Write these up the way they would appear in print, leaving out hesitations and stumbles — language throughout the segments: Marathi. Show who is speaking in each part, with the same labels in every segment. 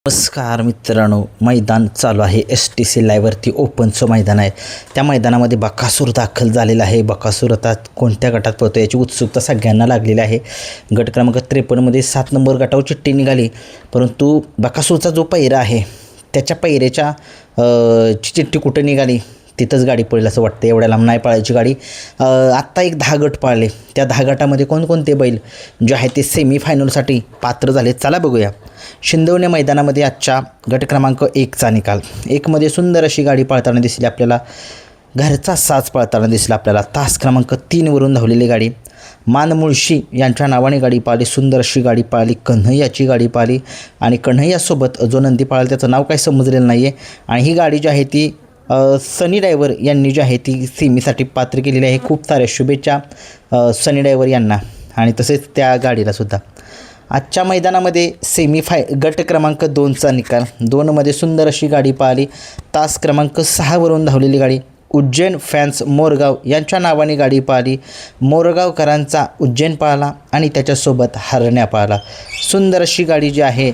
Speaker 1: नमस्कार मित्रांनो, मैदान चालू आहे. STC लाईव्हवरती ओपनचं मैदान आहे. त्या मैदानामध्ये बकासूर दाखल झालेला आहे. बकासूर आता कोणत्या गटात पळतो याची उत्सुकता सगळ्यांना लागलेली आहे. गट क्रमांक 53मध्ये 7 नंबर गटावर चिठ्ठी निघाली, परंतु बकासूरचा जो पहिरा आहे त्याच्या पहिऱ्याच्या चिठ्ठी कुठं निघाली तिथंच गाडी पळेल असं वाटतं. एवढ्या लांब नाही पळायची गाडी. आत्ता एक 10 गट पळाले. त्या 10 गटामध्ये कोणकोणते बैल जे आहे ते सेमीफायनलसाठी पात्र झाले चला बघूया. शिंदवणे मैदानामध्ये आजच्या गट क्रमांक 1चा निकाल. 1मध्ये सुंदर अशी गाडी पळताना दिसली आपल्याला. घरचा साज पळताना दिसला आपल्याला. तास क्रमांक 3वरून धावलेली गाडी. मान मुळशी यांच्या नावाने गाडी पाळली. सुंदर अशी गाडी पाळली. कन्हैयाची गाडी पाळली आणि कन्हैयासोबत जो नंदी पाळला त्याचं नाव काही समजलेलं नाही आहे. आणि ही गाडी जी आहे ती सनी ड्रायव्हर यांनी जी आहे ती सेमीसाठी पात्र केलेली आहे. खूप साऱ्या शुभेच्छा सनी ड्रायव्हर यांना आणि तसेच त्या गाडीलासुद्धा. आजच्या मैदानामध्ये गट क्रमांक 2चा निकाल. 2मध्ये सुंदर अशी गाडी पाहिली. तास क्रमांक 6वरून धावलेली गाडी. उज्जैन फॅन्स मोरगाव यांच्या नावाने गाडी पाहिली. मोरगावकरांचा उज्जैन पाळला आणि त्याच्यासोबत हरण्या पाळला. सुंदर अशी गाडी जी आहे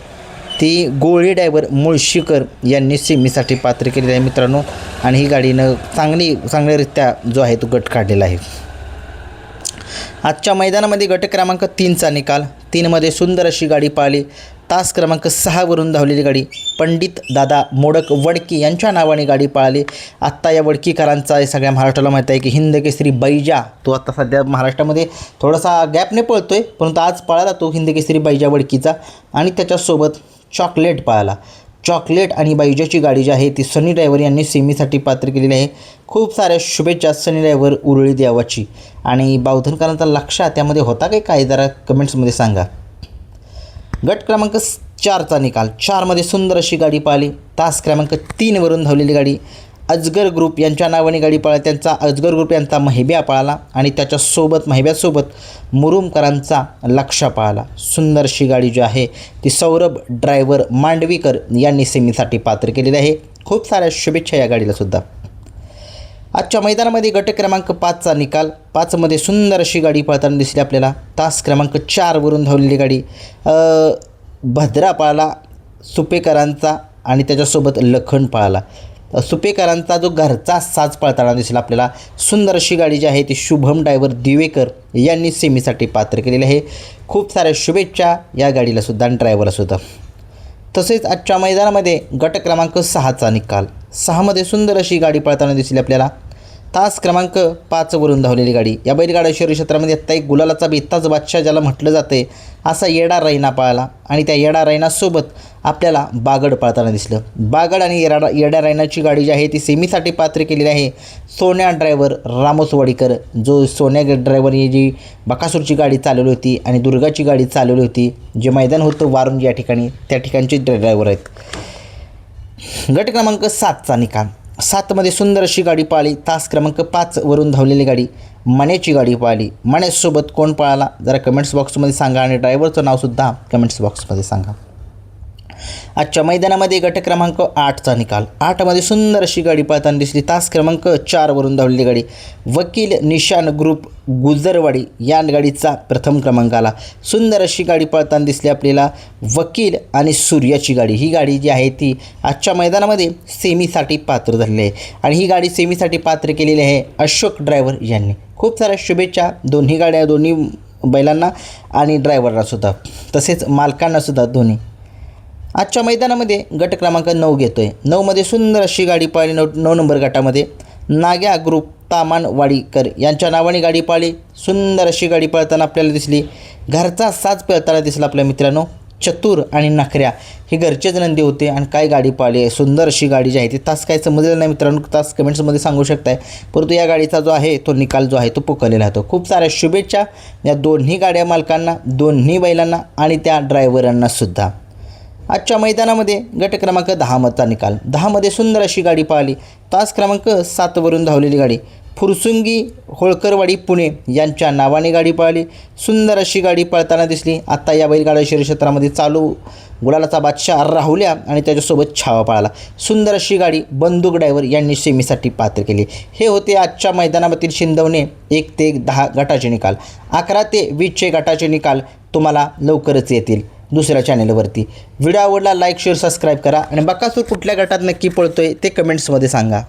Speaker 1: ती गोळी ड्रायव्हर मुळशीकर यांनी सेमीसाठी पात्र केलेली आहे मित्रांनो. आणि ही गाडीनं चांगल्यारित्या जो आहे तो गट काढलेला आहे. आजच्या मैदानामध्ये गट क्रमांक 3चा निकाल. 3मध्ये सुंदर अशी गाडी पाळली. तास क्रमांक 6वरून धावलेली गाडी. पंडित दादा मोडक वडकी यांच्या नावाने गाडी पाळली. आत्ता या वडकीकरांचा सगळ्या महाराष्ट्राला माहीत आहे की हिंद केसरी बैजा तो आता सध्या महाराष्ट्रामध्ये थोडासा गॅपने पळतो आहे, परंतु आज पळाला तो हिंद केसरी बैजा वडकीचा. आणि त्याच्यासोबत चॉकलेट पाळला. चॉकलेट आणि बैजाची गाडी जी आहे ती सनी ड्रायव्हर यांनी सेमीसाठी पात्र केलेली आहे. खूप साऱ्या शुभेच्छा सनी ड्रायव्हर उरळी देवाची. आणि बावधनकरांचा लक्ष त्यामध्ये होता काय जरा कमेंट्समध्ये सांगा. गट क्रमांक 4चा निकाल. 4मध्ये सुंदर अशी गाडी पाळली. तास क्रमांक 3वरून धावलेली गाडी. अजगर ग्रुप यांच्या नावाने गाडी पाळली. त्यांचा अजगर ग्रुप यांचा महिब्या पाळला आणि त्याच्यासोबत महिब्यासोबत मुरुमकरांचा लक्ष पाळला. सुंदर अशी गाडी जी आहे ती सौरभ ड्रायव्हर मांडवीकर यांनी सेमीसाठी पात्र केलेली आहे. खूप साऱ्या शुभेच्छा या गाडीलासुद्धा. आजच्या मैदानामध्ये गट क्रमांक 5चा निकाल. 5मध्ये सुंदर अशी गाडी पळताना दिसली आपल्याला. तास क्रमांक 4वरून धावलेली गाडी. भद्रा पाळला सुपेकरांचा आणि त्याच्यासोबत लखन पाळला. सुपेकरांचा जो घरचा साज पळताना दिसला आपल्याला. सुंदर अशी गाडी जी आहे ती शुभम ड्रायव्हर दिवेकर यांनी सेमीसाठी पात्र केलेली आहे. खूप साऱ्या शुभेच्छा या गाडीलासुद्धा आणि ड्रायव्हरलासुद्धा. तसेच आजच्या मैदानामध्ये गट क्रमांक 6चा निकाल. 6मध्ये सुंदर अशी गाडी पळताना दिसली आपल्याला. तास क्रमांक 5वरून धावलेली गाडी. या बैलगाडा शहरी क्षेत्रामध्ये आत्ता एक गुलालाचा बेताज बादशाह ज्याला म्हटलं जाते असा येडा रैना पाळला आणि त्या येडा रैनासोबत आपल्याला बागड पळताना दिसलं. बागड आणि येडा रैनाची गाडी जी आहे ती सेमीसाठी पात्र केलेली आहे. सोन्या ड्रायव्हर रामोसवाडीकर जो सोन्या ड्रायव्हर ही जी बकासूरची गाडी चालवली होती आणि दुर्गाची गाडी चालवली होती, जे मैदान होतं वारुंजी या ठिकाणी, त्या ठिकाणचे ड्रायव्हर आहेत. गट क्रमांक 7चा निकाल. 7मध्ये सुंदर अशी गाडी पाळली. तास क्रमांक 5वरून धावलेली गाडी. मण्याची गाडी पाळली. मण्यासोबत कोण पळाला जरा कमेंट्स बॉक्समध्ये सांगा आणि ड्रायव्हरचं नावसुद्धा कमेंट्स बॉक्समध्ये सांगा. आजच्या मैदानामध्ये गट क्रमांक 8चा निकाल. 8मध्ये सुंदर अशी गाडी पळताना दिसली. तास क्रमांक 4वरून धावलेली गाडी. वकील निशान ग्रुप गुजरवाडी या गाडीचा प्रथम क्रमांक आला. सुंदर अशी गाडी पळताना दिसली आपल्याला. वकील आणि सूर्याची गाडी. ही गाडी जी आहे ती आजच्या मैदानामध्ये सेमीसाठी पात्र झालेली आहे आणि ही गाडी सेमीसाठी पात्र केलेली आहे अशोक ड्रायव्हर यांनी. खूप साऱ्या शुभेच्छा दोन्ही गाड्या, दोन्ही बैलांना आणि ड्रायव्हरलासुद्धा, तसेच मालकांनासुद्धा दोन्ही. आजच्या मैदानामध्ये गट क्रमांक 9 घेतो आहे. 9मध्ये सुंदर अशी गाडी पाळली. 9 नंबर गटामध्ये नाग्या ग्रुप तामानवाडीकर यांच्या नावाने गाडी पाळली. सुंदर अशी गाडी पळताना आपल्याला दिसली. घरचा साज पळताना दिसला आपल्या मित्रांनो. चतुर आणि नखऱ्या हे घरचेच नंदी होते आणि काय गाडी पाळली आहे. सुंदर अशी गाडी जी आहे ती. तास काय समजलेलं नाही मित्रांनो, तास कमेंट्समध्ये सांगू शकताय, परंतु या गाडीचा जो आहे तो निकाल जो आहे तो पुकारलेला आहे. खूप साऱ्या शुभेच्छा या दोन्ही गाड्या मालकांना, दोन्ही बैलांना आणि त्या ड्रायव्हरांनासुद्धा. आजच्या मैदानामध्ये गट क्रमांक 10चा निकाल. 10मध्ये सुंदर अशी गाडी पाळली. तास क्रमांक 7वरून धावलेली गाडी. फुरसुंगी होळकरवाडी पुणे यांच्या नावाने गाडी पाळली. सुंदर अशी गाडी पळताना दिसली. आत्ता या बैलगाडा शहरी क्षेत्रामध्ये चालू गुलालाचा बादशाह राहुल्या आणि त्याच्यासोबत छावा पाळला. सुंदर अशी गाडी बंदूक ड्रायव्हर यांनी सेमीसाठी पात्र केली. हे होते आजच्या मैदानामधील शिंदवणे 1 ते 10 गटाचे निकाल. 11 ते 20चे गटाचे निकाल तुम्हाला लवकरच येतील. दुसऱ्या चॅनेलवरती. व्हिडिओ आवडला लाईक शेअर सबस्क्राईब करा आणि बकासूर कुठल्या गटात नक्की पळतोय ते कमेंट्समध्ये सांगा.